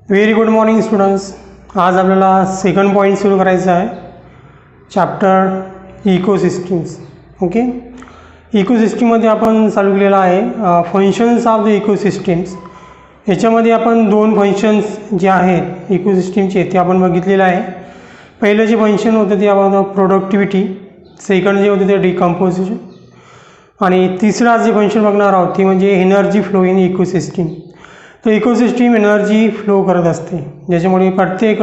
Very good morning students. आज आपल्याला second point सुरू करायचा आहे, चॅप्टर इकोसिस्टीम्स. ओके, इकोसिस्टीममध्ये आपण चालू केलेला आहे फंक्शन्स ऑफ द इकोसिस्टीम्स. याच्यामध्ये आपण दोन फंक्शन्स जे आहेत इकोसिस्टीमचे ते आपण बघितलेलं आहे. पहिलं जे फंक्शन होतं ते आपण प्रोडक्टिव्हिटी, सेकंड जे होते ते डिकम्पोजिशन, आणि तिसरा जे फंक्शन बघणार आहोत ते म्हणजे एनर्जी फ्लो इन इकोसिस्टीम. तर इकोसिस्टीम एनर्जी फ्लो करत असते, ज्याच्यामुळे प्रत्येक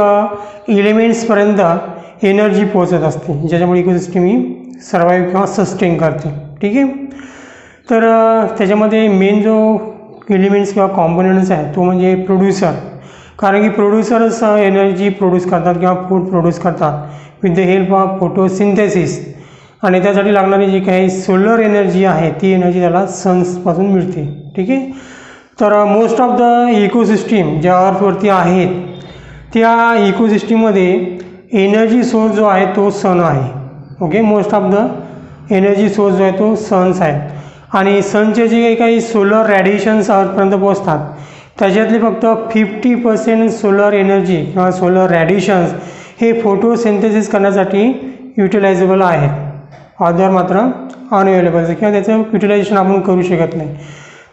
एलिमेंट्सपर्यंत एनर्जी पोहोचत असते, ज्याच्यामुळे इकोसिस्टीम ही सर्वाईव्ह किंवा सस्टेन करते. ठीक आहे. तर त्याच्यामध्ये मेन जो एलिमेंट्स किंवा कॉम्पोनंट्स आहे तो म्हणजे प्रोड्युसर, कारण की प्रोड्युसरच एनर्जी प्रोड्यूस करतात किंवा फूड प्रोड्यूस करतात with the help of photosynthesis. आणि त्यासाठी लागणारी जी काही सोलर एनर्जी आहे ती एनर्जी त्याला सन्सपासून मिळते. ठीक आहे. तर मोस्ट ऑफ द इकोसिस्टीम ज्या अर्थवरती आहेत त्या इकोसिस्टीममध्ये एनर्जी सोर्स जो आहे तो सन आहे. Okay, most of the energy source जो आहे तो सन्स आहे. आणि सनचे जे काही सोलर रॅडिएशन्स अर्थपर्यंत पोहोचतात त्याच्यातले फक्त 50% सोलर एनर्जी किंवा सोलर रॅडिएशन्स हे फोटोसिंथेसिस करण्यासाठी युटिलायझेबल आहेत, अदर मात्र अनअवेलेबल किंवा त्याचं युटिलायझेशन आपण करू शकत नाही.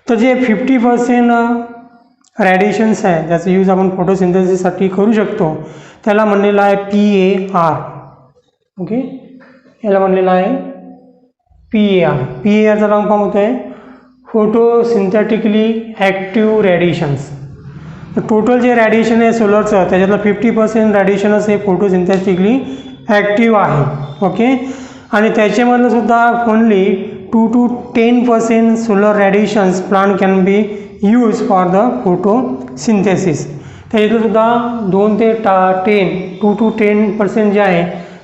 तर जे 50% रॅडिएशन्स आहे ज्याचा यूज आपण फोटोसिंथेसिससाठी करू शकतो त्याला म्हणलेलं आहे PAR. ओके, याला म्हणलेलं आहे PAR. PARचा लॉंग फॉर्म होतो आहे फोटोसिंथेटिकली ॲक्टिव्ह रॅडिएशन्स. तर टोटल जे रॅडिएशन आहे सोलरचं त्याच्यातलं 50% रॅडिएशनच हे फोटोसिंथेटिकली ॲक्टिव्ह आहे. ओके, आणि त्याच्यामधलं सुद्धा only 2 to 10% solar radiations plant can be use for the photosynthesis. त्याच्यातलं सुद्धा 2 ते 2 to 10% जे आहे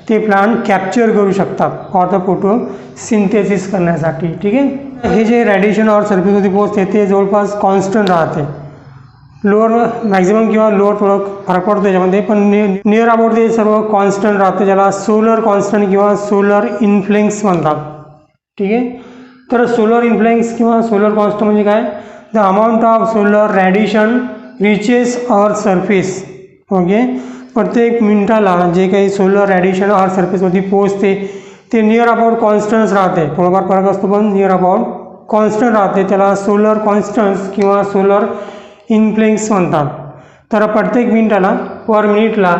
ते प्लांट कॅप्चर करू शकतात फॉर द फोटोसिंथेसिस करण्यासाठी. ठीक आहे. हे जे रॅडिएशन और सरफेसवरती पोहोचते ते जवळपास कॉन्स्टंट राहते. लोअर मॅक्झिमम किंवा लोअर थोडं फरक पडतो त्याच्यामध्ये, पण नियर अबाउट ते सर्व कॉन्स्टंट राहतं, ज्याला सोलर कॉन्स्टंट किंवा सोलर इन्फ्लुएन्स म्हणतात. ठीक आहे. तर सोलर इन्फ्लुएन्स किंवा सोलर कॉन्स्टंट म्हणजे काय? The amount of solar radiation reaches earth surface. Okay, प्रत्येक मिनिटाला जे काही सोलर रॅडिएशन अर्थ सरफेसवरती पोहोचते ते नियर अबाउट कॉन्स्टंट्स राहते. थोडाफार फरक असतो पण नियर अबाउट कॉन्स्टंट राहते, त्याला सोलर कॉन्स्टंट्स किंवा सोलर इन्फ्लुएन्स म्हणतात. तर प्रत्येक मिनिटाला पर मिनिटला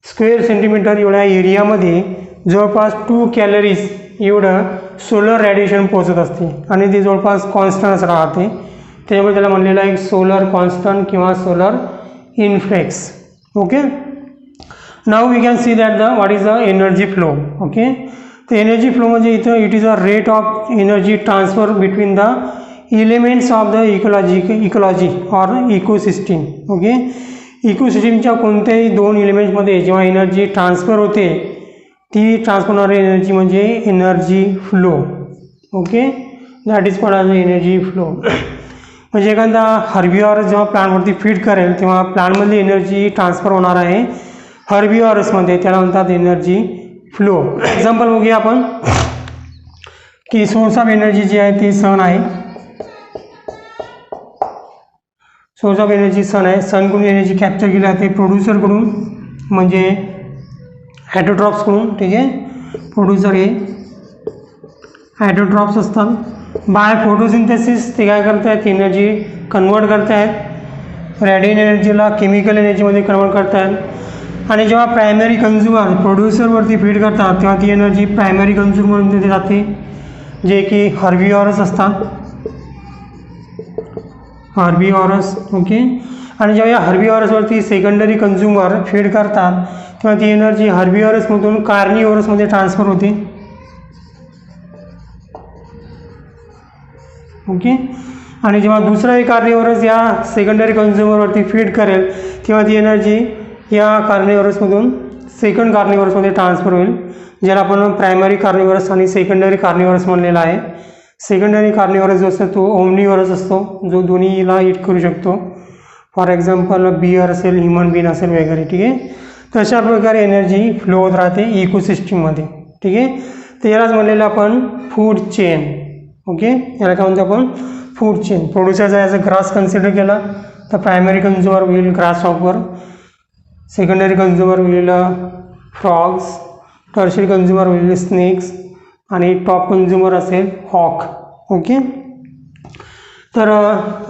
स्क्वेअर सेंटीमीटर एवढ्या एरियामध्ये जवळपास 2 कॅलरीज एवढं सोलर रॅडिएशन पोहोचत असते आणि ते जवळपास कॉन्स्टंट्स राहते. त्याच्यामुळे त्याला म्हणलेलं आहे सोलर कॉन्स्टंट किंवा solar influence. Okay, now we can see that what is the energy flow. Okay, तर एनर्जी फ्लो म्हणजे इथं it is a rate of energy transfer between the elements of the ecology or ecosystem. Okay, इकोसिस्टीमच्या कोणत्याही 2 एलिमेंट्समध्ये जेव्हा energy transfer होते ती transfer होणारी energy म्हणजे energy flow. Okay, that is called as energy flow. म्हणजे एखादा हर्बिओर जेव्हा प्लांटवरती फीड करेल तेव्हा प्लांटमधली एनर्जी ट्रान्सफर होणार आहे हर्बिओरसमध्ये, त्याला म्हणतात एनर्जी फ्लो. एक्झाम्पल बघूया आपण की सोर्स ऑफ एनर्जी जी आहे ती सन आहे. सोर्स ऑफ एनर्जी सन आहे. सनकडून एनर्जी कॅप्चर केली जाते प्रोड्युसरकडून म्हणजे हायड्रोट्रॉप्सकडून. ठीक आहे, प्रोड्युसर हे हायड्रोट्रॉप्स असतात. बाय फोटोसिंथेसिस ते काय करत आहेत? एनर्जी कन्वर्ट करत आहेत, रेडिएंट एनर्जीला केमिकल एनर्जीमध्ये कन्वर्ट करत आहेत. आणि जेव्हा प्रायमरी कन्झ्युमर प्रोड्युसरवरती फीड करतात तेव्हा ती एनर्जी प्रायमरी कन्झ्युमरमध्ये जाते, जे की हर्बिओरस असतात, हर्बिओरस. ओके, आणि जेव्हा या हर्बिओरसवरती सेकंडरी कन्झ्युमर फीड करतात तेव्हा ती एनर्जी हर्बिओरसमधून कार्निओरसमध्ये ट्रान्सफर होते. ओके, आणि जेव्हा दुसराही कार्निओरस या सेकंडरी कन्झ्युमरवरती फीड करेल तेव्हा ती एनर्जी या कार्निओरसमधून सेकंड कार्निओरसमध्ये ट्रान्सफर होईल, ज्याला आपण प्रायमरी कार्निओरस आणि सेकंडरी कार्निओरस म्हणलेला आहे. सेकंडरी कार्निओरस जो असतो तो ओमनिओरस असतो, जो दोन्हीला ईट करू शकतो. फॉर एक्झाम्पल बियर असेल, ह्युमन बीन असेल वगैरे. ठीक आहे, तशा प्रकारे एनर्जी फ्लो होत राहते इकोसिस्टीममध्ये. ठीक आहे, तर यालाच म्हणलेलं आपण फूड चेन. ओके, याला काय म्हणतो आपण? Food chain. प्रोड्युसरचा ॲज अ ग्रास कन्सिडर केला the primary consumer will grasshopper, secondary consumer will frogs, tertiary consumer will snakes आणि टॉप कन्झ्युमर असेल हॉक. ओके. तर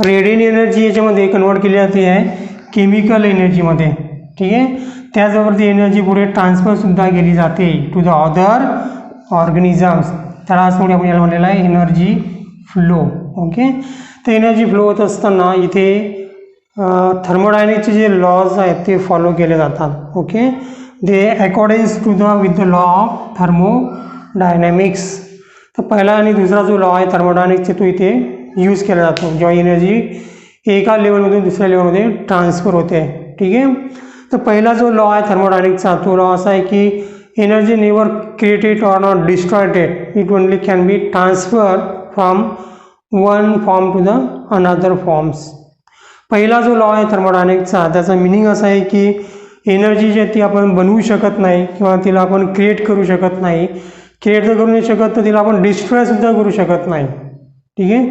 रेडिएंट एनर्जी याच्यामध्ये कन्वर्ट केली जाते आहे केमिकल एनर्जीमध्ये. ठीक आहे. त्याचबरोबर ती एनर्जी पुढे ट्रान्सफरसुद्धा केली जाते टू द अदर ऑर्गॅनिझम्स. त्याला असं आपण याला म्हणलेलं आहे एनर्जी फ्लो. ओके. तर एनर्जी फ्लो होत असताना इथे थर्मोडायनेमिक्सचे जे लॉज आहेत ते फॉलो केले जातात. Okay. They accordings to the with the law of thermodynamics. तर पहिला आणि दुसरा जो लॉ आहे थर्मोडायनॅमिक्सचे तो इथे यूज केला जातो जेव्हा एनर्जी एका लेवलमधून दुसऱ्या लेवलमध्ये ट्रान्सफर होते. ठीक आहे. तर पहिला जो लॉ आहे थर्मोडायनॅमिक्सचा तो लॉ असा आहे की एनर्जी नेवर क्रिएटेड और not destroyed, it only can be transfer from one form to the another forms. पहिला जो लॉ आहे थर्मोडायनॅमिक्सचा त्याचा मिनिंग असा आहे की एनर्जी जी ती आपण बनवू शकत नाही किंवा तिला आपण क्रिएट करू शकत नाही. क्रिएट तर करू नाही शकत तर तिला आपण डिस्ट्रॉयसुद्धा करू शकत नाही. ठीक आहे.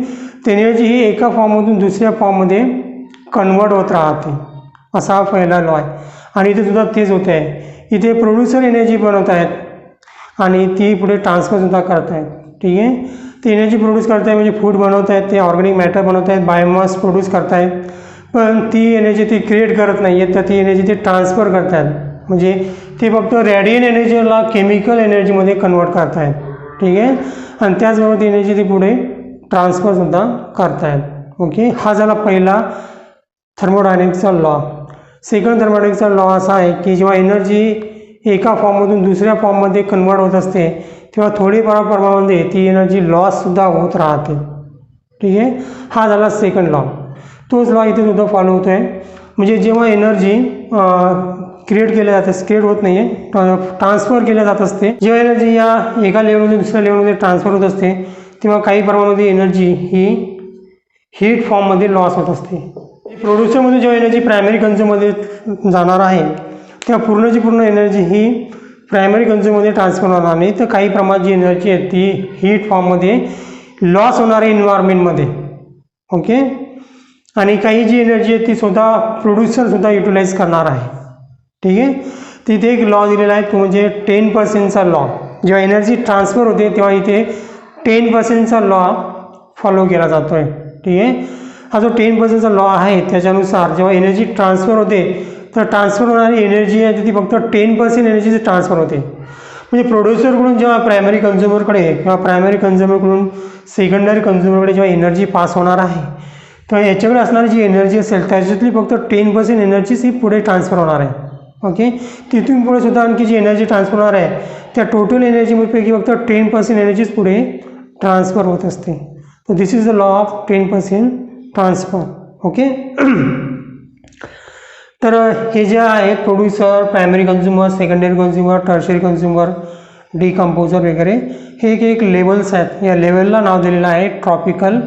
तर एनर्जी ही एका फॉर्ममधून दुसऱ्या फॉर्ममध्ये कन्वर्ट होत राहते, असा हा पहिला लॉ आहे. आणि इथे सुद्धा तेच होत आहे. इथे प्रोड्युसर एनर्जी बनवत आहेत आणि ती पुढे ट्रान्सफरसुद्धा करत आहेत. ठीक आहे. ते एनर्जी प्रोड्यूस करत आहे म्हणजे फूड बनवत आहेत, ते ऑर्गॅनिक मॅटर बनवत आहेत, बायोमास प्रोड्यूस करत आहेत. पण ती एनर्जी ते क्रिएट करत नाही आहेत तर ती एनर्जी ते ट्रान्सफर करत आहेत. म्हणजे ते फक्त रेडिएंट एनर्जीला केमिकल एनर्जीमध्ये कन्वर्ट करत आहेत. ठीक आहे. आणि त्याचबरोबर ती एनर्जी ती पुढे ट्रान्सफरसुद्धा करत आहेत. ओके. हा झाला पहिला थर्मोडायनॅमिक्सचा लॉ. सेकंड थर्मोडायनॅमिक्सचा लॉ असा आहे की जेव्हा एनर्जी एका फॉर्ममधून दुसऱ्या फॉर्ममध्ये कन्वर्ट होत असते तेव्हा थोडीफार प्रमाणामध्ये ती एनर्जी लॉससुद्धा होत राहते. ठीक आहे. हा झाला सेकंड लॉ. तोच लॉ इथे सुद्धा फॉलो होतो आहे. म्हणजे जेव्हा एनर्जी क्रिएट केल्या जाते, क्रिएट होत नाही आहे, ट्रान्सफर केल्या जात असते. जेव्हा एनर्जी या एका लेवलमधून दुसऱ्या लेवलमध्ये ट्रान्सफर होत असते तेव्हा काही प्रमाणामध्ये एनर्जी ही हीट फॉर्ममध्ये लॉस होत असते. प्रोड्युसरमध्ये जेव्हा एनर्जी प्रायमरी कन्झ्युमरमध्ये जाणार आहे तेव्हा पूर्णची पूर्ण एनर्जी ही प्रायमरी कन्झ्युमरमध्ये ट्रान्सफर होणार नाही, तर काही प्रमाणात जी एनर्जी आहे ती हीट फॉर्ममध्ये लॉस होणार आहे इन्व्हायरमेंटमध्ये. ओके. आणि काही जी एनर्जी आहे ती स्वतः प्रोड्युसरसुद्धा युटिलाइज करणार आहे. ठीक आहे. तिथे एक लॉ दिलेला आहे तो म्हणजे 10%चा लॉ. जेव्हा एनर्जी ट्रान्सफर होते तेव्हा इथे 10%चा लॉ फॉलो केला जातो आहे. ठीक आहे. हा जो 10%चा लॉ आहे त्याच्यानुसार जेव्हा एनर्जी ट्रान्सफर होते तर ट्रान्सफर होणारी एनर्जी आहे ती फक्त 10% एनर्जीची ट्रान्सफर होते. म्हणजे प्रोड्युसरकडून जेव्हा प्रायमरी कन्झ्युमरकडे किंवा प्रायमरी कन्झ्युमरकडून सेकंडरी कन्झ्युमरकडे जेव्हा एनर्जी पास होणार आहे तेव्हा याच्याकडे असणारी जी एनर्जी असेल त्याच्यातली फक्त 10% एनर्जीच ही पुढे ट्रान्सफर होणार आहे. ओके. तिथून पुढे सुद्धा आणखी जी एनर्जी ट्रान्सफर होणार आहे त्या टोटल एनर्जीपैकी फक्त 10% एनर्जीच पुढे ट्रान्सफर होत असते. तर this is the law of 10% transfer. Okay. तर हे जे आहे producer, primary consumer, secondary consumer, tertiary consumer, decomposer वगैरे हे एक लेवल्स आहेत. या लेवलला नाव दिलेलं आहे ट्रॉपिकल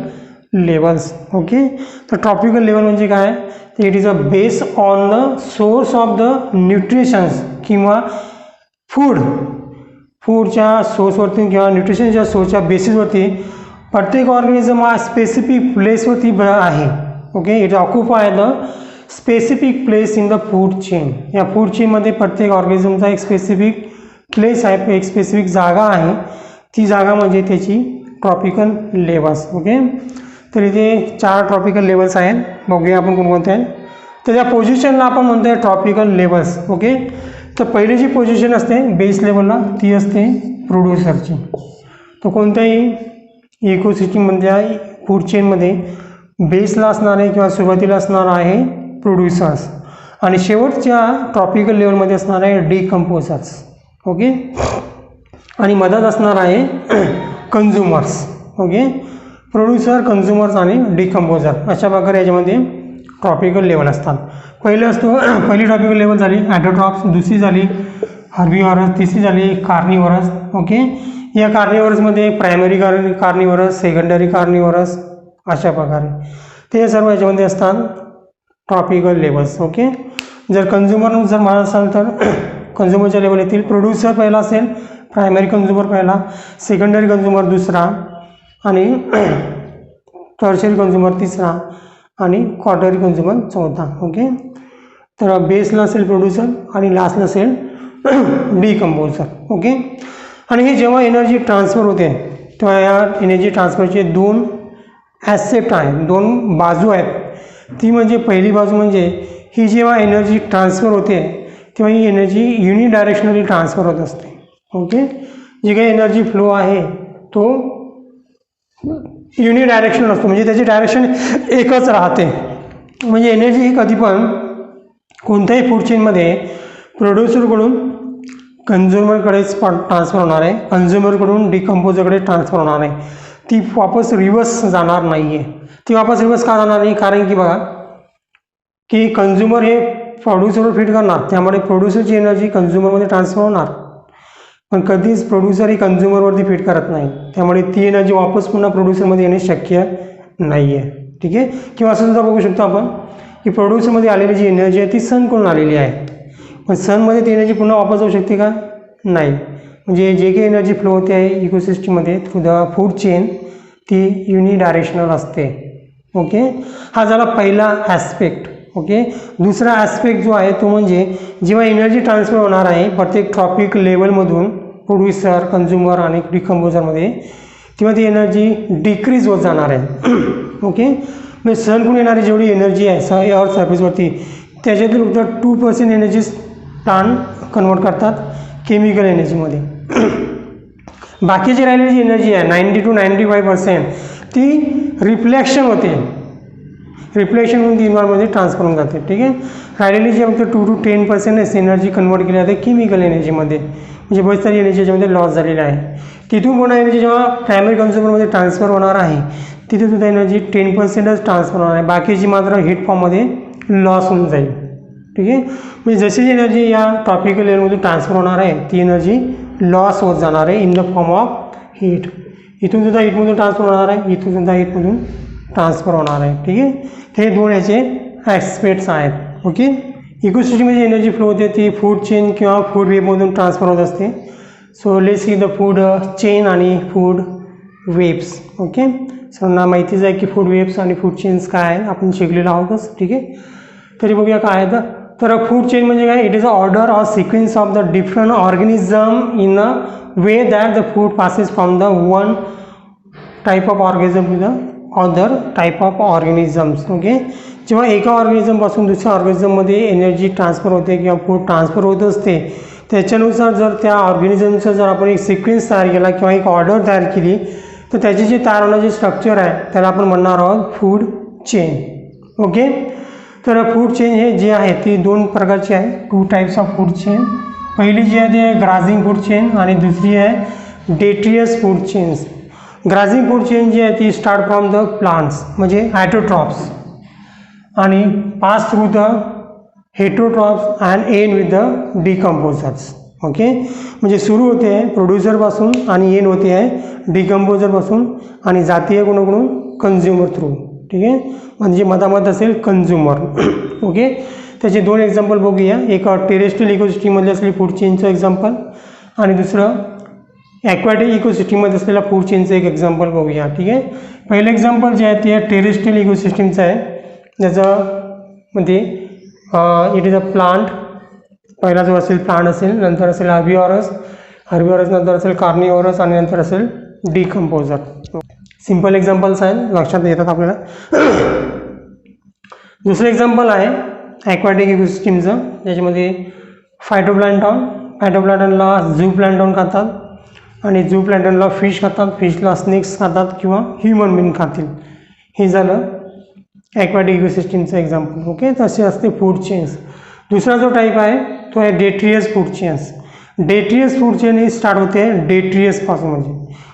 लेवल्स. ओके. तर ट्रॉपिकल लेवल म्हणजे काय, तर it is a base on the source of the nutritions किंवा फूडच्या सोर्सवरती किंवा न्यूट्रिशनच्या सोर्सच्या बेसिसवरती प्रत्येक ऑर्गॅनिझम हा स्पेसिफिक प्लेसवरती आहे. Okay. It occupy the specific place in the food chain. या फूड चेनमध्ये प्रत्येक ऑर्गॅनिझमचा एक स्पेसिफिक प्लेस आहे, एक स्पेसिफिक जागा आहे. ती जागा म्हणजे त्याची ट्रॉपिकल लेवल्स. ओके. तर इथे 4 ट्रॉपिकल लेवल्स आहेत. बघूया आपण कोणकोणते आहेत. तर त्या पोझिशनला आपण म्हणतो आहे ट्रॉपिकल लेवल्स. ओके. तर पहिली जी पोझिशन असते बेस लेवलला ती असते प्रोड्युसरची. तर कोणत्याही इकोसिस्टीममधल्या फूड चेनमध्ये बेसला असणार आहे किंवा सुरुवातीला असणार आहे प्रोड्युसर्स आणि शेवटच्या ट्रॉपिकल लेवलमध्ये असणार आहे डिकम्पोजर्स. ओके. आणि मधात असणार आहे कन्झ्युमर्स. ओके. प्रोड्युसर, कन्झ्युमर्स आणि डिकम्पोजर अशा प्रकारे याच्यामध्ये ट्रॉपिकल लेवल असतात. पहिली ट्रॉपिकल लेवल झाली ॲटोट्रॉप्स, दुसरी झाली हर्बिव्हरस, तिसरी झाली कार्निव्हरस. ओके. या कार्निव्हरसमध्ये प्रायमरी कार्निव्हरस, सेकंडरी कार्निव्हरस अशा प्रकारे ते सर्व याच्यामध्ये असतात ट्रॉपिकल लेवल्स. ओके. जर कन्झ्युमर जर म्हणत असाल तर कन्झ्युमरच्या लेवल येतील. प्रोड्युसर पहिला असेल, प्रायमरी कन्झ्युमर पहिला, सेकंडरी कन्झ्युमर दुसरा आणि टर्शियरी कन्झ्युमर तिसरा आणि क्वार्टरी कन्झ्युमर चौथा. ओके, तर बेसला असेल प्रोड्युसर आणि लास्टला असेल डिकम्पोजर. ओके, आणि हे जेव्हा एनर्जी ट्रान्सफर होते तेव्हा या एनर्जी ट्रान्सफरचे दोन ॲस्पेक्ट आहेत, दोन बाजू आहेत. ती म्हणजे पहिली बाजू म्हणजे ही जेव्हा एनर्जी ट्रान्सफर होते तेव्हा ही एनर्जी युनिडायरेक्शनली ट्रान्सफर होत असते. ओके, जी काही एनर्जी फ्लो आहे तो युनिडायरेक्शनल असतो, म्हणजे त्याची डायरेक्शन एकच राहते. म्हणजे एनर्जी ही कधी पण कोणत्याही फूड चेनमध्ये प्रोड्युसरकडून कन्झ्युमरकडेच ट्रान्सफर होणार आहे, कन्झ्युमरकडून डिकम्पोजरकडे ट्रान्सफर होणार आहे. ती वापस रिव्हर्स जाणार नाही आहे. ती वापस रिव्हर्स का जाणार नाही? कारण की बघा की कन्झ्युमर हे प्रोड्युसरवर फीड करणार, त्यामुळे प्रोड्युसरची एनर्जी कन्झ्युमरमध्ये ट्रान्सफर होणार. पण कधीच प्रोड्युसर ही कन्झ्युमरवरती फीड करत नाही, त्यामुळे ती एनर्जी वापस पुन्हा प्रोड्युसरमध्ये येणे शक्य नाही आहे. ठीक आहे, किंवा असं सुद्धा बघू शकतो आपण की प्रोड्युसरमध्ये आलेली जी एनर्जी आहे ती सनकडून आलेली आहे, पण सनमध्ये ती एनर्जी पुन्हा वापस जाऊ शकते का? नाही. म्हणजे जे काही एनर्जी फ्लो होते आहे इकोसिस्टममध्ये थ्रू द फूड चेन ती युनिडायरेक्शनल असते. ओके, हा झाला पहिला ॲस्पेक्ट. ओके, दुसरा ॲस्पेक्ट जो आहे तो म्हणजे जेव्हा एनर्जी ट्रान्सफर होणार आहे प्रत्येक ट्रॉपिक लेवलमधून प्रोड्युसर, कन्झ्युमर आणि डिकम्पोजरमध्ये, तेव्हा ती एनर्जी डिक्रीज होत जाणार आहे. ओके, म्हणजे सनकडून येणारी जेवढी एनर्जी आहे अर्थ सर्फेसवरती त्याच्यातील फक्त 2% एनर्जी प्लांट कन्वर्ट करतात केमिकल एनर्जीमध्ये. बाकीची राहिलेली जी एनर्जी आहे 90 to 95% ती रिफ्लेक्शन होते, रिफ्लेक्शन होऊन ती इन्व्हायरमेंटमध्ये ट्रान्सफर होऊन जाते. ठीक आहे, राहिलेली जी फक्त 2 to 10% एनर्जी कन्वर्ट केली जाते केमिकल एनर्जीमध्ये, म्हणजे बरीच सारी एनर्जी याच्यामध्ये लॉस झालेली आहे. तिथून पुन्हा एनर्जी जेव्हा प्रायमरी कन्झ्युमरमध्ये ट्रान्सफर होणार आहे तिथे सुद्धा एनर्जी 10%च ट्रान्सफर होणार आहे, बाकीची मात्र हीट फॉर्ममध्ये लॉस होऊन जाईल. ठीक आहे, म्हणजे जशी एनर्जी या ट्रॉपिकल लेवलमधून ट्रान्सफर होणार आहे ती एनर्जी लॉस होत जाणार आहे in the form of heat. इथून सुद्धा हीटमधून ट्रान्सफर होणार आहे, इथून सुद्धा हीटमधून ट्रान्सफर होणार आहे. ठीक आहे, हे दोन याचे ॲस्पेक्ट्स आहेत. ओके, इकोसिस्टममध्ये एनर्जी फ्लो होते ती फूड चेन किंवा फूड वेबमधून ट्रान्सफर होत असते. So let's see the food chain आणि फूड वेब्स. ओके, सर्वांना माहितीच आहे की फूड वेब्स आणि फूड चेन्स काय आहे, आपण शिकलेलो आहोतच. ठीक आहे, तरी बघूया काय आहे. तर फूड चेन म्हणजे काय? It is a order or sequence of the different organism in a way that the food passes from the one type of organism to the other type of organisms. Okay, जेव्हा एका ऑर्गॅनिझमपासून दुसऱ्या ऑर्गॅनिझममध्ये energy transfer होते किंवा food transfer होत असते, त्याच्यानुसार जर त्या ऑर्गॅनिझमचा जर आपण एक सिक्वेन्स तयार केला किंवा एक ऑर्डर तयार केली तर त्याची जे तयार होण्याचे स्ट्रक्चर आहे त्याला आपण म्हणणार आहोत फूड चेन. ओके, तर फूड चेन हे जे आहे ती दोन प्रकारची आहे, 2 टाईप्स ऑफ फूड चेन. पहिली जी आहे ते ग्राझिंग फूड चेन आणि दुसरी आहे डेट्रियस food chains. Grazing food chain जी आहे ती स्टार्ट फ्रॉम द प्लांट्स म्हणजे ॲटोट्रॉप्स आणि pass through the heterotrophs and end with the decomposers. Okay, म्हणजे सुरू होते आहे प्रोड्युसरपासून आणि एंड होते आहे डिकम्पोजरपासून आणि जाती आहे कोणाकडून? Consumer through. ठीक आहे, म्हणजे मधामध असेल कन्झ्युमर. ओके, त्याचे दोन एक्झाम्पल बघूया. एक टेरेस्ट्रियल इकोसिस्टीममध्ये असलेली फूड चेनचं एक्झाम्पल आणि दुसरं ॲक्वॅटिक इकोसिस्टीममध्ये असलेल्या फूड चेनचं एक एक्झाम्पल बघूया. ठीक आहे, पहिलं एक्झाम्पल जे आहे ते टेरेस्ट्रियल इकोसिस्टीमचं आहे, ज्याच्यामध्ये इट इज अ प्लांट. पहिला जो असेल प्लांट असेल, नंतर असेल हर्बिव्हरस, हर्बिव्हरस नंतर असेल कार्निव्हरस आणि नंतर असेल डिकम्पोजर. सिंपल एक्झाम्पल्स आहेत, लक्षात येतात आपल्याला. दुसरं एक्झाम्पल आहे ॲक्वॅटिक इकोसिस्टीमचं, ज्याच्यामध्ये फायटोप्लॅन्टॉन, फायटोप्लॅन्टॉनला झू प्लॅन्टॉन खातात आणि झू प्लॅन्टॉनला फिश खातात, फिशला स्नेक्स खातात किंवा ह्युमन बीइंग खातील. हे झालं ॲक्वॅटिक इकोसिस्टीमचं एक्झाम्पल. ओके, तसे असते फूड चेन्स. दुसरा जो टाईप आहे तो आहे डेट्रियस फूड चेन्स. डेट्रियस फूड चेन ही स्टार्ट होते डेट्रियसपासून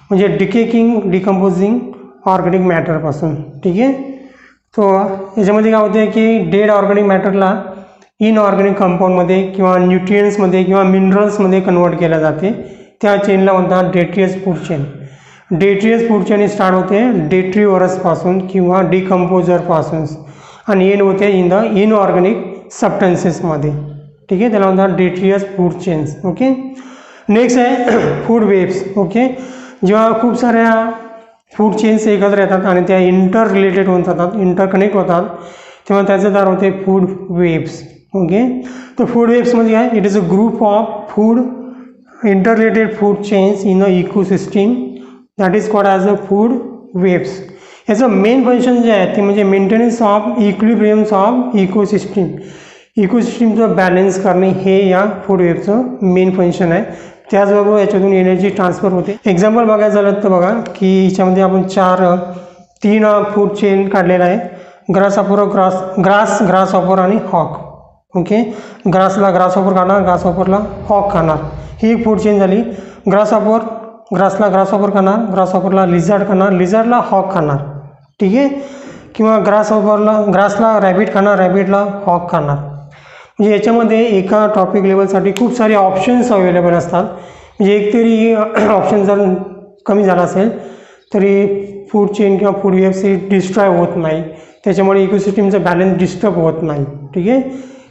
म्हणजे डिकेकिंग डिकम्पोजिंग ऑर्गॅनिक मॅटरपासून. ठीक आहे, तो याच्यामध्ये काय होते की डेड ऑर्गॅनिक मॅटरला इनऑर्गॅनिक कंपाऊंडमध्ये किंवा न्यूट्रियन्समध्ये किंवा मिनरल्समध्ये कन्वर्ट केल्या जाते, त्या चेनला म्हणतात detritus food chain. Detritus food chain start होते डेट्रिव्हरसपासून किंवा डिकम्पोजरपासून आणि एंड होते इन द इनऑर्गॅनिक सबस्टन्सेसमध्ये. ठीक आहे, त्याला म्हणतात detritus food chains. Okay, next आहे फूड वेब्स. ओके, जेव्हा खूप साऱ्या फूड चेन्स एकत्र येतात आणि त्या इंटर रिलेटेड होऊन जातात, इंटरकनेक्ट होतात, तेव्हा त्याचं तयार होते फूड वेव्स. ओके, तर फूड वेव्स म्हणजे काय? It is a group of food interrelated food chains in a ecosystem that is called as a food webs. याचं मेन फंक्शन जे आहे ते म्हणजे maintenance of equilibriums of ecosystem. इकोसिस्टीमचं balance करणे हे या फूड वेव्हचं मेन फंक्शन आहे. त्याचबरोबर याच्यातून एनर्जी ट्रान्सफर होते. एक्झाम्पल बघायचं झालं तर बघा की याच्यामध्ये आपण तीन फूड चेन काढलेला आहे. ग्रासहॉपर आणि हॉक. ओके, ग्रासला ग्रासहॉपर खाणार, ग्रासहॉपरला हॉक खाणार, ही एक फूड चेन झाली. ग्रासला ग्रासहॉपर खाणार, ग्रासहॉपरला लिझार्ड खाणार, लिझार्डला हॉक खाणार. ठीक आहे, किंवा ग्रासला रॅबिट खाणार, रॅबिटला हॉक खाणार. म्हणजे याच्यामध्ये एका टॉपिक लेवलसाठी खूप सारे ऑप्शन्स अवेलेबल असतात. म्हणजे एक तरी ऑप्शन जर कमी झाला असेल तरी फूड चेन किंवा फूड वेव्स ही डिस्ट्रॉय होत नाही, त्याच्यामुळे इकोसिस्टीमचं बॅलन्स डिस्टर्ब होत नाही. ठीक आहे,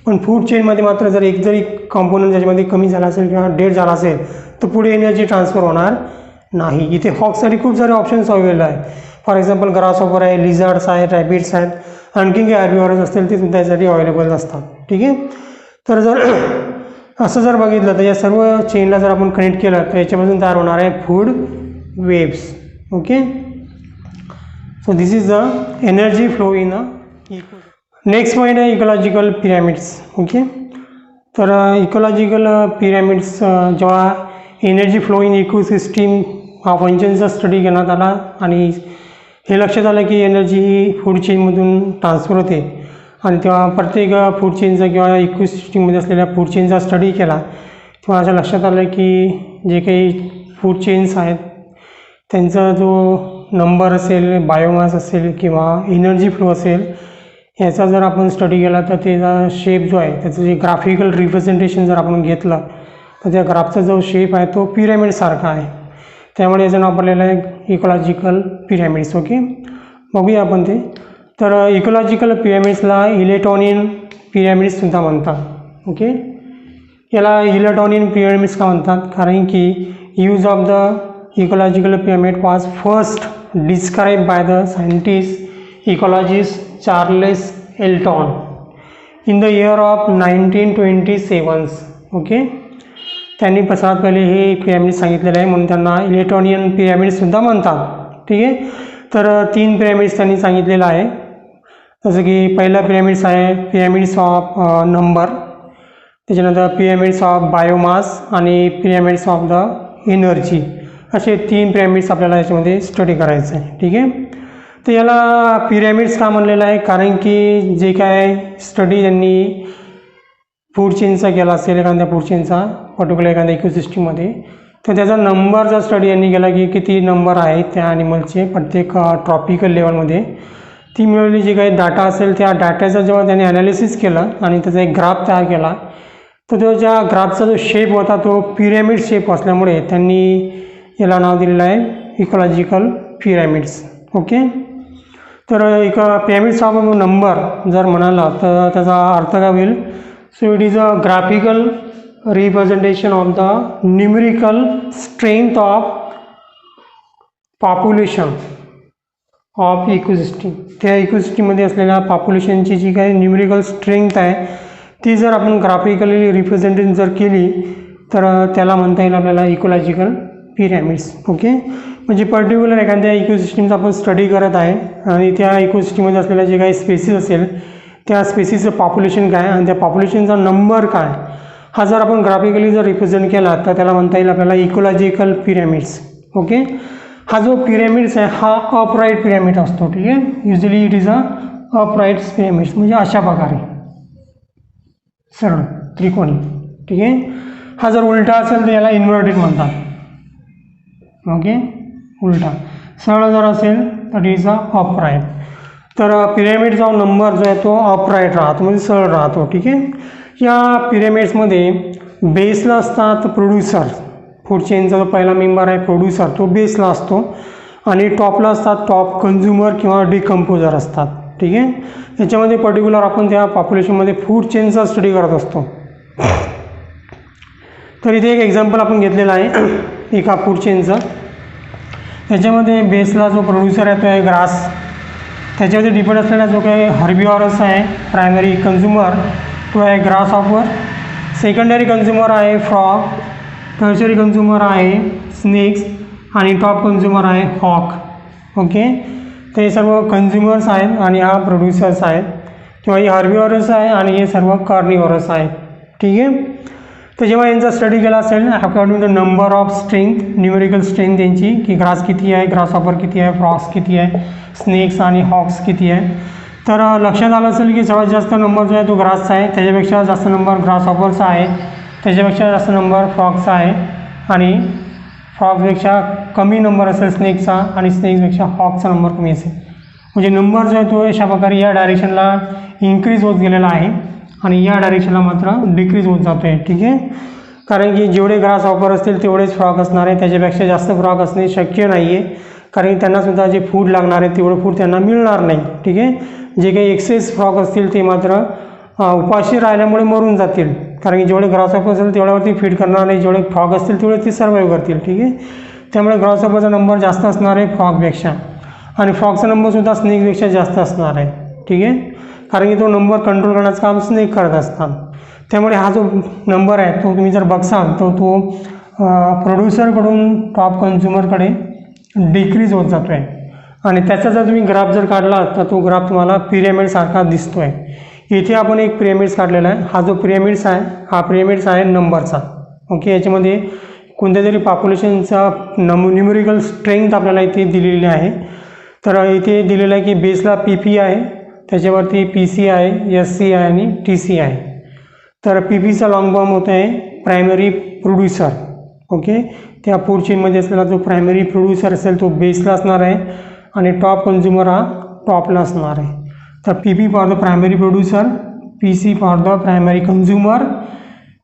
पण फूड चेनमध्ये मात्र जर एक जरी कॉम्पोनंट त्याच्यामध्ये कमी झाला असेल किंवा डेड झाला असेल तर पुढे एनर्जी ट्रान्सफर होणार नाही. इथे हॉकसाठी खूप सारे ऑप्शन्स अवेलेबल आहेत. फॉर एक्झाम्पल ग्रासहॉपर आहे, लिझार्ड्स आहेत, रॅबिट्स आहेत, आणखी काही हर्बिव्हरस असतील ते सुद्धा त्यासाठी अवेलेबल असतात. ठीक आहे, तर जर असं जर बघितलं तर या सर्व चेनला जर आपण कनेक्ट केलं तर याच्यापासून तयार होणार आहे food webs. Okay, so this is the energy flow in a eco. Next point आहे इकोलॉजिकल पिरॅमिड्स. ओके, तर इकोलॉजिकल पिरॅमिड्स जेव्हा एनर्जी फ्लो इन इकोसिस्टीम हा फंक्शनचा स्टडी घेण्यात आला आणि हे लक्षात आलं की एनर्जी ही फूड चेनमधून ट्रान्सफर होते आणि तेव्हा प्रत्येक फूड चेनचा किंवा इकोसिस्टीममध्ये असलेल्या फूड चेनचा स्टडी केला तेव्हा असं लक्षात आलं की जे काही फूड चेन्स आहेत त्यांचा जो नंबर असेल, बायोमास असेल किंवा एनर्जी फ्लो असेल, याचा जर आपण स्टडी केला तर त्याचा शेप जो आहे त्याचं जे ग्राफिकल रिप्रेझेंटेशन जर आपण घेतलं तर त्या ग्राफचा जो शेप आहे तो पिरॅमिडसारखा आहे. त्यामुळे याचं नाव पडलेलं आहे इकोलॉजिकल पिरॅमिड्स. ओके, बघूया आपण ते. तर इकोलॉजिकल पिरॅमिड्सला इलेक्ट्रॉनियन पिरॅमिड्ससुद्धा म्हणतात. ओके, याला इलेक्ट्रॉनियन पिरॅमिड्स का म्हणतात? कारण की use of the ecological pyramid was first describe by the scientist ecologist Charles Elton in the year of 1927. Okay, त्यांनी सर्वात पहिले हे पिरॅमिड सांगितलेलं आहे म्हणून त्यांना इलेक्ट्रॉनियन पिरॅमिडसुद्धा म्हणतात. ठीक आहे, तर 3 पिरॅमिड्स त्यांनी सांगितलेलं आहे. जसं की पहिला पिरॅमिड्स आहे पिरॅमिड्स ऑफ नंबर, त्याच्यानंतर पिरॅमिड्स ऑफ बायोमास आणि पिरॅमिड्स ऑफ द एनर्जी, असे 3 पिरॅमिड्स आपल्याला याच्यामध्ये स्टडी करायचं आहे. ठीक आहे, तर याला पिरॅमिड्स का म्हणलेलं आहे? कारण की जे काय स्टडी त्यांनी फूड चेनचा केला असेल, एखाद्या फूड चेनचा पर्टिक्युलर एखाद्या इकोसिस्टीममध्ये, तर त्याचा नंबरचा स्टडी यांनी केला की किती नंबर आहेत त्या ॲनिमलचे प्रत्येक ट्रॉपिकल लेवलमध्ये. ती मिळवलेली जी काही डाटा असेल त्या डाटाचा जेव्हा त्यांनी ॲनालिसिस केलं आणि त्याचा एक ग्राफ तयार केला तर तो ज्या ग्राफचा जो शेप होता तो पिरॅमिड शेप असल्यामुळे त्यांनी याला नाव दिलेलं आहे इकोलॉजिकल पिरॅमिड्स. ओके, तर एक पिरॅमिड्स ऑफ नंबर जर म्हणाला तर त्याचा अर्थ काय होईल? So it is a graphical representation of the numerical strength of population of ecosystem. त्या इकोसिस्टीममध्ये असलेल्या पॉप्युलेशनची जी काही न्यूमेरिकल स्ट्रेंथ आहे ती जर आपण ग्राफिकली रिप्रेझेंटेशन जर केली तर त्याला म्हणता येईल आपल्याला इकोलॉजिकल पिरॅमिड्स. ओके, म्हणजे पर्टिक्युलर एखाद्या इकोसिस्टीमचा आपण स्टडी करत आहे आणि त्या इकोसिस्टीममध्ये असलेल्या जे काही स्पेसिस असेल त्या स्पेसिसचं पॉप्युलेशन काय आणि त्या पॉप्युलेशनचा नंबर काय हा जर आपण ग्राफिकली जर रिप्रेझेंट केला तर त्याला म्हणता येईल आपल्याला इकोलॉजिकल पिरॅमिड्स. ओके, हा जो पिरॅमिड्स आहे हा अपराईट पिरॅमिड असतो. ठीक आहे, usually it is a upright pyramids, म्हणजे अशा प्रकारे सरळ त्रिकोणी. ठीक आहे, हा जर उलटा असेल तर याला इन्व्हर्टेड म्हणतात. ओके, उलटा. सरळ जर असेल तर इट इज अ अपराईट. तर पिरॅमिडचा नंबर जो आहे तो अपराईट राहतो म्हणजे सरळ राहतो. ठीक आहे, या पिरॅमिड्समध्ये बेसला असतात प्रोड्युसर, फूड चेनचा जो पहिला मेंबर आहे प्रोड्युसर तो बेसला असतो आणि टॉपला असतात टॉप कन्झ्युमर किंवा डिकम्पोजर असतात. ठीक आहे, याच्यामध्ये पर्टिक्युलर आपण त्या पॉप्युलेशनमध्ये फूड चेनचा स्टडी करत असतो. तर इथे एक एक्झाम्पल आपण घेतलेलं आहे एका फूड चेनचं. याच्यामध्ये बेसला जो प्रोड्युसर आहे तो आहे ग्रास, त्याच्यावरती डिपेंड असलेला जो काही हर्बिवरस आहे प्रायमरी कंझ्युमर तो आहे ग्रास हॉपर, सेकंडरी कंझ्युमर आहे फ्रॉग, टर्शरी कंझ्युमर आहे स्नेक्स आणि टॉप कंझ्युमर आहे हॉक. ओके, ते सर्व कंझ्युमर्स आहेत आणि हा प्रोड्युसर्स आहेत, किंवा हे हर्बिवरस आहे आणि हे सर्व कार्निवरस आहेत. ठीक आहे, तर जेव्हा यांचा स्टडी केला असेल according to number of strength, numerical strength यांची, की ग्रास किती आहे, ग्रास हॉपर किती आहे, फ्रॉग्स किती आहे, स्नेक्स आणि हॉक्स किती आहे, तर लक्षात आलं असेल की सर्वात जास्त नंबर जो आहे तो ग्रासचा आहे, त्याच्यापेक्षा जास्त नंबर ग्रास हॉपरचा आहे, त्याच्यापेक्षा जास्त नंबर फ्रॉगचा आहे आणि फ्रॉगपेक्षा कमी नंबर असेल स्नेकचा आणि स्नेक्सपेक्षा हॉकचा नंबर कमी असेल. म्हणजे नंबर जो आहे तो अशा प्रकारे या डायरेक्शनला इन्क्रीज होत गेलेला आहे आणि या डायरेक्शनला मात्र डिक्रीज होत जातो आहे. ठीक आहे, कारण की जेवढे ग्रास हॉपर असतील तेवढेच फ्रॉग असणार आहे, त्याच्यापेक्षा जास्त फ्रॉग असणे शक्य नाही आहे, कारण की त्यांनासुद्धा जे फूड लागणार आहे तेवढं फूड त्यांना मिळणार नाही. ठीक आहे, जे काही एक्सेस फ्रॉग असतील ते मात्र उपाशी राहिल्यामुळे मरून जातील, कारण की जेवढे ग्रास हॉपर असेल तेवढ्यावरती फीड करणार नाही, जेवढे फ्रॉग असतील तेवढे ते सर्वाईव्ह करतील. ठीक आहे, त्यामुळे ग्रास हॉपरचा नंबर जास्त असणार आहे फ्रॉगपेक्षा आणि फ्रॉगचा नंबरसुद्धा स्नेकपेक्षा जास्त असणार आहे. ठीक आहे, कारण की तो नंबर कंट्रोल करण्याचं काम स्नेक करत असतात. त्यामुळे हा जो नंबर आहे तो तुम्ही जर बघसाल तर तो प्रोड्युसरकडून टॉप कन्झ्युमरकडे डिक्रीज होत जातो आहे आणि त्याचा जर तुम्ही ग्राफ जर काढला तर तो ग्राफ तुम्हाला पिरॅमिडसारखा दिसतो आहे. इथे आपण एक पिरॅमिड्स काढलेला आहे, हा जो पिरॅमिड्स आहे हा पिरॅमिड्स आहे नंबरचा. ओके, याच्यामध्ये कोणत्या तरी पॉप्युलेशनचा न्यूमेरिकल स्ट्रेंथ आपल्याला इथे दिलेली आहे. तर इथे दिलेलं आहे की बेसला PP आहे, त्याच्यावरती PC आहे, SC आहे आणि TC आहे. तर PPचा लॉंग फॉर्म होत आहे प्रायमरी प्रोड्युसर. ओके, त्या फूड चेनमध्ये असलेला जो प्रायमरी प्रोड्युसर असेल तो बेसला असणार आहे आणि टॉप कंझ्युमर हा टॉपला असणार आहे. तर PP for the primary producer, PC for the primary consumer,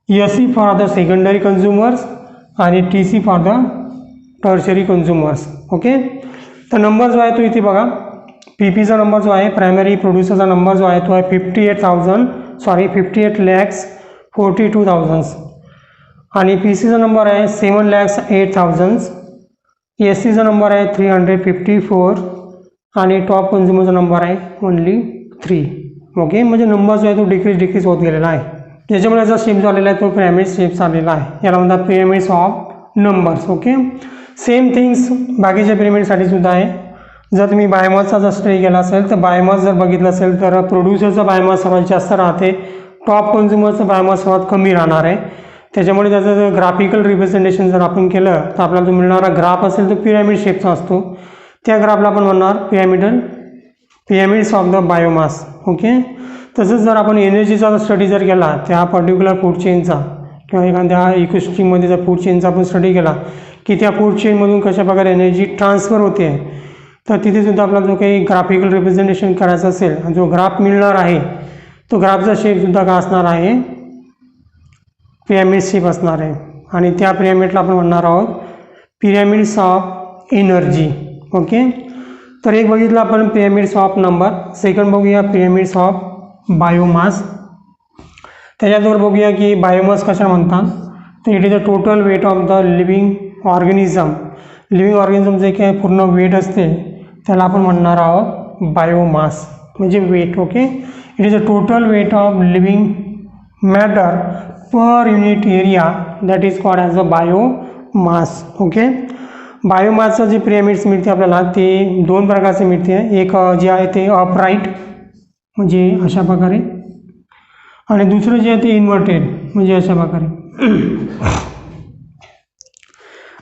SC for the secondary consumers आणि TC for the tertiary consumers. Okay, तर नंबर जो आहे तो इथे बघा, PPचा नंबर जो आहे प्रायमरी प्रोड्युसरचा नंबर जो आहे तो आहे 58,42,000 आणि PCचा नंबर आहे 7,08,000, SCचा नंबर आहे 354 आणि टॉप कंझ्युमरचा नंबर आहे ओनली 3. ओके, म्हणजे नंबर जो आहे तो डिक्रीज होत गेलेला आहे. त्याच्यामुळे याचा शेप जो आलेला आहे तो पिरॅमिड शेप आलेला आहे, याला म्हणतात pyramids of numbers. Okay, same things बाकीच्या पिरॅमिडसाठी सुद्धा आहे. जर तुम्ही बायोमासचा जर स्टडी केला असेल तर बायोमास जर बघितलं असेल तर प्रोड्युसरचा बायोमास सर्वात जास्त राहते, टॉप कंझ्युमरचं बायोमास सर्वात कमी राहणार आहे. त्याच्यामुळे त्याचं जर ग्राफिकल रिप्रेझेंटेशन जर आपण केलं तर आपल्याला जो मिळणारा ग्राफ असेल तो पिरॅमिड शेपचा असतो. त्या ग्राफला आपण म्हणणार pyramids of the biomass. Okay, तसंच जर आपण एनर्जीचा स्टडी जर केला त्या पर्टिक्युलर फूड चेनचा किंवा एखाद्या इकोसिस्टीममध्ये जर फूड चेनचा आपण स्टडी केला की त्या फूड चेनमधून कशाप्रकारे एनर्जी ट्रान्सफर होते, तर तिथे सुद्धा आपल्याला जो काही ग्राफिकल रिप्रेझेंटेशन करायचं असेल, जो ग्राफ मिळणार आहे तो ग्राफचा शेपसुद्धा काय असणार आहे, पिरॅमिड शेप असणार आहे आणि त्या पिरॅमिडला आपण म्हणणार आहोत पिरॅमिड्स ऑफ एनर्जी. ओके, तर एक बघितलं आपण पिरॅमिड्स ऑफ नंबर. सेकंड बघूया पिरॅमिड्स ऑफ बायोमास. त्याच्याबरोबर बघूया की बायोमास कशा म्हणतात, तर it is the total weight of the living organism. Living organism जे काही पूर्ण वेट असते त्याला आपण म्हणणार आहोत बायोमास, म्हणजे weight. Okay, it is the total weight of living matter per unit area that is called as a biomass. Okay, बायोमासचं जे पिरॅमिड्स मिळते आपल्याला ते दोन प्रकारचे मिळते. एक जे आहे ते अपराईट म्हणजे अशा प्रकारे आणि दुसरं जे आहे ते इन्व्हर्टेड म्हणजे अशा प्रकारे.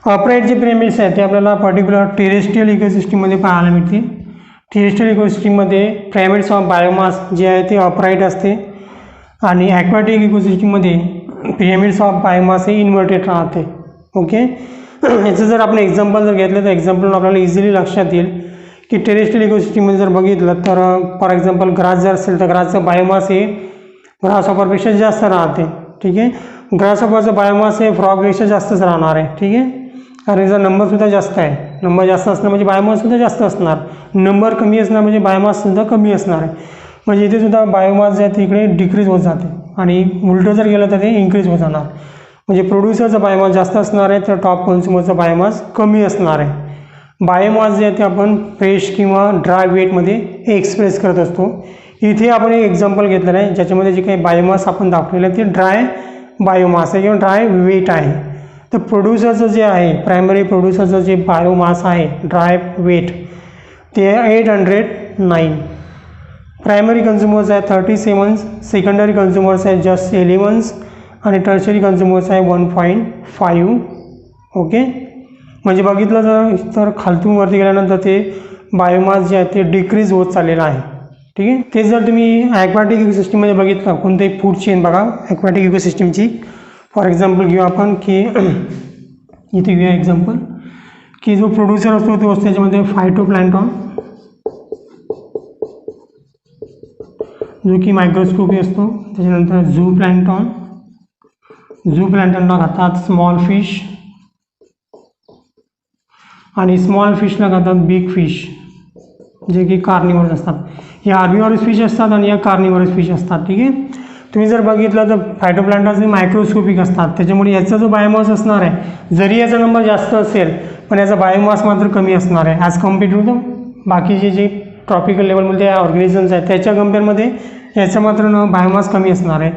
अपराईट जे पिरॅमिड्स आहेत ते आपल्याला पर्टिक्युलर टेरेस्ट्रियल इकोसिस्टीममध्ये पाहायला मिळते. टेरेस्ट्रियल इकोसिस्टीममध्ये पिरॅमिड्स ऑफ बायोमास जे आहे ते अपराईट असते आणि ॲक्वॅटिक इकोसिस्टीममध्ये पिरॅमिड्स ऑफ बायोमास हे इन्व्हर्टेड राहते. ओके, याचं जर आपण एक्झाम्पल जर घेतलं तर एक्झाम्पल आपल्याला इझिली लक्षात येईल की टेरेस्ट्रियल इकोसिस्टीममध्ये जर बघितलं तर फॉर एक्झाम्पल ग्रास जर असेल तर ग्रासचं बायोमास हे ग्रासहॉपरपेक्षा जास्त राहते. ठीक आहे, ग्रासहॉपरचं बायोमास हे फ्रॉगपेक्षा जास्तच राहणार आहे. ठीक आहे, कारण याचा नंबरसुद्धा जास्त आहे. नंबर जास्त असणं म्हणजे बायोमाससुद्धा जास्त असणार, नंबर कमी असणार म्हणजे बायोमाससुद्धा कमी असणार आहे. म्हणजे इथे सुद्धा बायोमास जे आहे ते इकडे डिक्रीज होत जाते आणि उलटं जर गेलं तर ते इन्क्रीज होत जाणार. म्हणजे प्रोड्युसरचा बायोमास जास्त असणार आहे तर टॉप कन्झ्युमरचा बायोमास कमी असणार आहे. बायोमास जे आहे ते आपण फ्रेश किंवा ड्राय वेटमध्ये एक्सप्रेस करत असतो. इथे आपण एक एक्झाम्पल घेतलेलं आहे ज्याच्यामध्ये जे काही बायोमास आपण दाखवलेलं आहे ते ड्राय बायोमास आहे किंवा ड्राय वेट आहे. तर प्रोड्युसरचं जे आहे प्रायमरी प्रोड्युसरचं जे बायोमास आहे ड्राय वेट ते 809. प्रायमरी कन्झ्युमर्स आहे 37, सेकंडरी कन्झ्युमर्स आहे जस्ट 11 आणि टर्शरी कन्झ्युमर्स आहे 1.5. ओके, म्हणजे बघितलं तर खालतून वरती गेल्यानंतर ते बायोमास जे आहे ते डिक्रीज होत चाललेलं आहे. ठीक आहे, तेच जर तुम्ही ॲक्वॅटिक इकोसिस्टममध्ये बघितलं कोणतेही फूड चेन बघा ॲक्वॅटिक इकोसिस्टमची. फॉर एक्झाम्पल घेऊ आपण की इथे घेऊया एक्झाम्पल की जो प्रोड्युसर असतो तो असतो त्याच्यामध्ये फायटोप्लॅन्टॉन जो की मायक्रोस्कोपी असतो. त्याच्यानंतर झू प्लॅन्टॉनला खातात स्मॉल फिश आणि स्मॉल फिशला खातात बिग फिश जे की कार्निवरस असतात. या हार्बिवरस फिश असतात आणि या कार्निवरस फिश असतात. ठीक आहे, तुम्ही जर बघितलं तर फायटोप्लॅन्टॉन्स मायक्रोस्कोपिक असतात त्याच्यामुळे याचा जो बायोमास असणार आहे जरी याचा नंबर जास्त असेल पण याचा बायोमास मात्र कमी असणार आहे ॲज कम्पेअर टू द बाकीचे जे ट्रॉपिकल लेवलमध्ये ऑर्गॅनिझम्स आहेत त्याच्या कम्पेअरमध्ये याचा मात्र बायोमास कमी असणार आहे.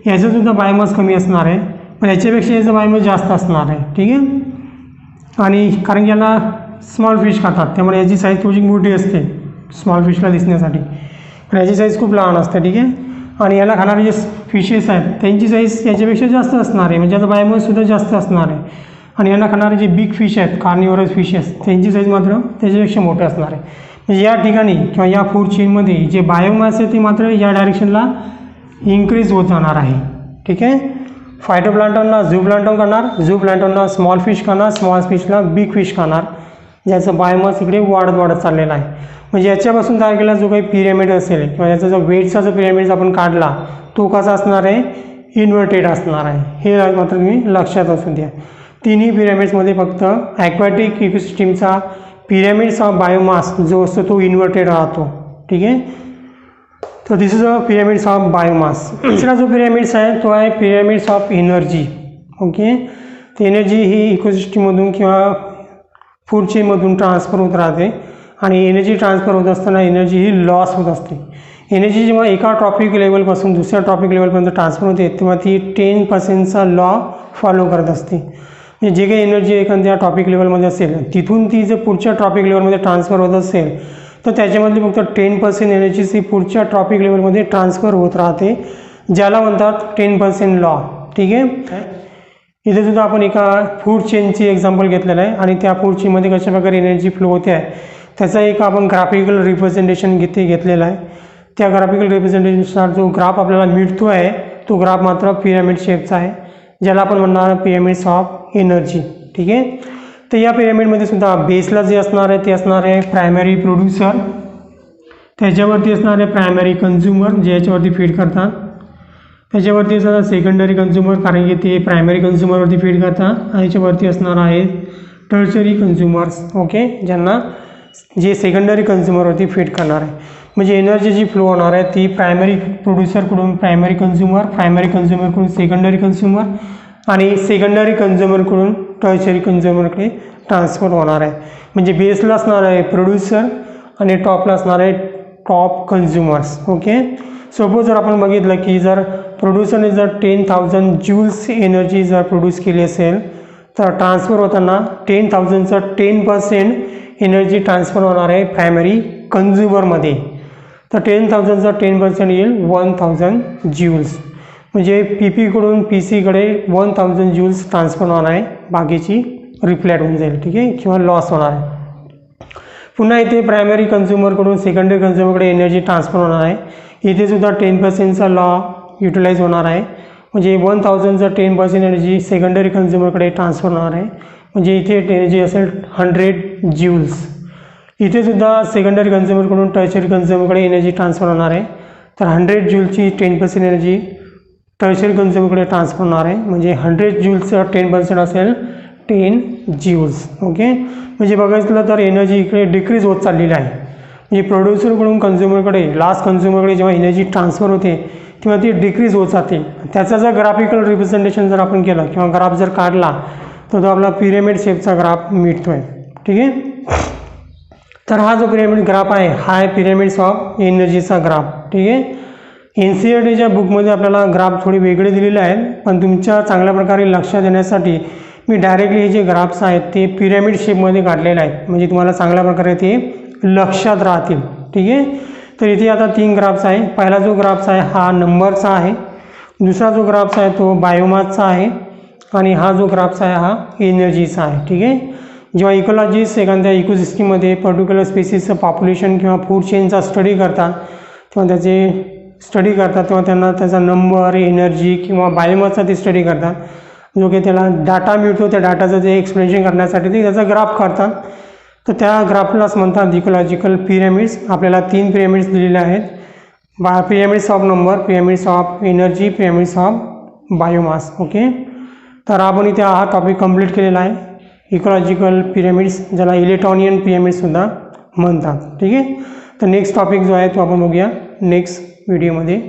याचासुद्धा बायोमास कमी असणार आहे पण याच्यापेक्षा याचा बायोमास जास्त असणार आहे. ठीक आहे, आणि कारण की याला स्मॉल फिश खातात त्यामुळे याची साईज थोडी मोठी असते स्मॉल फिशला दिसण्यासाठी पण याची साईज खूप लहान असते. ठीक आहे, आणि याला खाणारे जे फिशेस आहेत त्यांची साईज याच्यापेक्षा जास्त असणार आहे म्हणजे याचा बायोमाससुद्धा जास्त असणार आहे. आणि यांना खाणारे जे बिग फिश आहेत कार्निवरस फिशेस त्यांची साईज मात्र त्याच्यापेक्षा मोठी असणार आहे. म्हणजे या ठिकाणी किंवा या फूड चेनमध्ये जे बायोमास आहे ते मात्र या डायरेक्शनला इन्क्रीज होत जाणार आहे. ठीक आहे, फायटोप्लॅन्टॉनला झू प्लॅन्टॉन खाणार, झू प्लॅन्टॉनला स्मॉल फिश खाणार, स्मॉल फिशला बिग फिश खाणार, ज्याचं बायोमास इकडे वाढत चाललेला आहे. म्हणजे याच्यापासून तयार केलेला जो काही पिरॅमिड असेल किंवा याचा जो वेटचा जो पिरॅमिड आपण काढला तो कसा असणार आहे इन्व्हर्टेड असणार आहे. हे मात्र तुम्ही लक्षात असू द्या. तिन्ही पिरॅमिड्समध्ये फक्त ॲक्वॅटिक इकोसिस्टमचा पिरॅमिड्स ऑफ बायोमास जो असतो तो इन्व्हर्टेड राहतो. ठीक आहे, तर this is a pyramids of biomass. दुसरा जो पिरॅमिड्स आहे तो आहे पिरॅमिड्स ऑफ एनर्जी. ओके, तर एनर्जी ही इकोसिस्टममधून किंवा फूड चेनमधून ट्रान्सफर होत राहते आणि एनर्जी ट्रान्सफर होत असताना एनर्जी ही लॉस होत असते. एनर्जी जेव्हा एका ट्रॉपिक लेवलपासून दुसऱ्या ट्रॉपिक लेवलपर्यंत ट्रान्सफर होते तेव्हा ती 10%चा लॉ फॉलो करत असते. म्हणजे जे काही एनर्जी एखाद्या टॉपिक लेवलमध्ये असेल तिथून ती जर पुढच्या ट्रॉपिक लेवलमध्ये ट्रान्सफर होत असेल तर त्याच्यामधली फक्त 10% एनर्जी ती पुढच्या ट्रॉपिक लेवलमध्ये ट्रान्सफर होत राहते ज्याला म्हणतात 10% लॉ. ठीक आहे, इथे सुद्धा आपण एका फूड चेनची एक्झाम्पल घेतलेलं आहे आणि त्या फूड चेनमध्ये कशाप्रकारे एनर्जी फ्लो होते आहे त्याचा एक आपण ग्राफिकल रिप्रेझेंटेशन घेतलेला आहे. त्या ग्राफिकल रिप्रेझेंटेशननुसार जो ग्राफ आपल्याला मिळतो आहे तो ग्राफ मात्र पिरॅमिड शेपचा आहे ज्याला आपण म्हणणार पिरॅमिड्स ऑफ एनर्जी. ठीक आहे, तर या पिरॅमिडमध्ये सुद्धा बेसला जे असणार आहे ते असणार आहे प्रायमरी प्रोड्युसर, त्याच्यावरती असणार आहे प्रायमरी कन्झ्युमर जे याच्यावरती फीड करतात, त्याच्यावरती असणार सेकंडरी कन्झ्युमर कारण की ते प्रायमरी कन्झ्युमरवरती फीड करतात आणि याच्यावरती असणार आहे टर्शरी कन्झ्युमर्स. ओके, ज्यांना जे सेकंडरी कन्झ्युमरवरती फीड करणार आहे. म्हणजे एनर्जी जी फ्लो होणार आहे ती प्रायमरी प्रोड्युसरकडून प्रायमरी कन्झ्युमर, प्रायमरी कन्झ्युमरकडून सेकंडरी कन्झ्युमर आणि सेकंडरी कन्झ्युमरकडून टर्शरी कन्झ्युमरकडे ट्रान्सफर होणार आहे. म्हणजे बेसला असणार आहे प्रोड्युसर आणि टॉपला असणार आहे टॉप कन्झ्युमर्स. ओके, सपोज जर आपण बघितलं की जर प्रोड्युसरने जर 10,000 ज्यूल्स एनर्जी जर प्रोड्यूस केली असेल तर ट्रान्सफर होताना 10,000चा 10% एनर्जी ट्रान्सफर होणार आहे प्रायमरी कन्झ्युमरमध्ये. तर 10,000चा 10% येईल 1,000 ज्यूल्स. म्हणजे पीपीकडून पीसीकडे 1,000 ज्यूल्स ट्रान्सफर होणार आहे, बाकीची रिफ्लेक्ट होऊन जाईल. ठीक आहे, किंवा लॉस होणार आहे. पुन्हा इथे प्रायमरी कन्झ्युमरकडून सेकंडरी कन्झ्युमरकडे एनर्जी ट्रान्सफर होणार आहे. इथे सुद्धा 10%चा लॉ युटिलाइज होणार आहे. म्हणजे 1,000चा 10% एनर्जी सेकंडरी कन्झ्युमरकडे ट्रान्सफर होणार आहे. म्हणजे इथे एनर्जी असेल 100 ज्यूल्स. इथे सुद्धा सेकंडरी कन्झ्युमरकडून टर्शरी कन्झ्युमरकडे एनर्जी ट्रान्सफर होणार आहे. तर 100 ज्यूल्सची 10% एनर्जी टर्शरी कन्झ्युमरकडे ट्रान्सफर होणार आहे. म्हणजे 100 ज्यूल्सचं 10% असेल 10 ज्यूल्स. ओके, म्हणजे बघायचं तर एनर्जी इकडे डिक्रीज होत चाललेली आहे. म्हणजे प्रोड्युसरकडून कन्झ्युमरकडे लास्ट कन्झ्युमरकडे जेव्हा एनर्जी ट्रान्सफर होते तेव्हा ती डिक्रीज होत जाते. त्याचा जर ग्राफिकल रिप्रेझेंटेशन जर आपण केलं किंवा ग्राफ जर काढला तर तो आपला पिरॅमिड शेपचा ग्राफ मिळतो आहे. ठीक आहे. तर हा जो पिरॅमिड ग्राफ आहे हा आहे पिरॅमिड्स ऑफ एनर्जीचा ग्राफ. ठीक आहे. NCERTच्या बुकमध्ये आपल्याला ग्राफ थोडे वेगळे दिलेले आहेत, पण तुमच्या चांगल्या प्रकारे लक्षात येण्यासाठी मी डायरेक्टली हे जे ग्राफ्स आहेत ते पिरॅमिड शेपमध्ये काढलेले आहेत, म्हणजे तुम्हाला चांगल्या प्रकारे ते लक्षात राहतील. ठीक आहे. तर इथे आता 3 ग्राफ्स आहे. पहिला जो ग्राफ्स आहे हा नंबरचा आहे, दुसरा जो ग्राफ्स आहे तो बायोमासचा आहे, आणि हा जो ग्राफ्स आहे हा एनर्जीचा आहे. ठीक आहे. जेव्हा इकोलॉजिस्ट एखाद्या इकोसिस्टीममध्ये पर्टिक्युलर स्पेसिसचं पॉप्युलेशन किंवा फूड चेनचा स्टडी करतात किंवा त्याचे स्टडी करतात तेव्हा त्यांना त्याचा नंबर, एनर्जी किंवा बायोमासचा ते स्टडी करतात, जो की त्याला डाटा मिळतो. त्या डाटाचं ते एक्सप्लेनेशन करण्यासाठी ते त्याचा ग्राफ काढतात. तर त्या ग्राफलाच म्हणतात इकोलॉजिकल पिरॅमिड्स. आपल्याला 3 पिरॅमिड्स दिलेले आहेत, pyramids of number, pyramids of energy, pyramids of biomass. Okay. तर आपण इथे हा टॉपिक कंप्लीट केलेला आहे, इकोलॉजिकल पिरॅमिड्स, ज्याला इलेक्ट्रॉनियन पिरॅमिड्ससुद्धा म्हणतात. ठीक आहे. तर नेक्स्ट टॉपिक जो आहे तो आपण बघूया नेक्स्ट व्हिडिओमध्ये.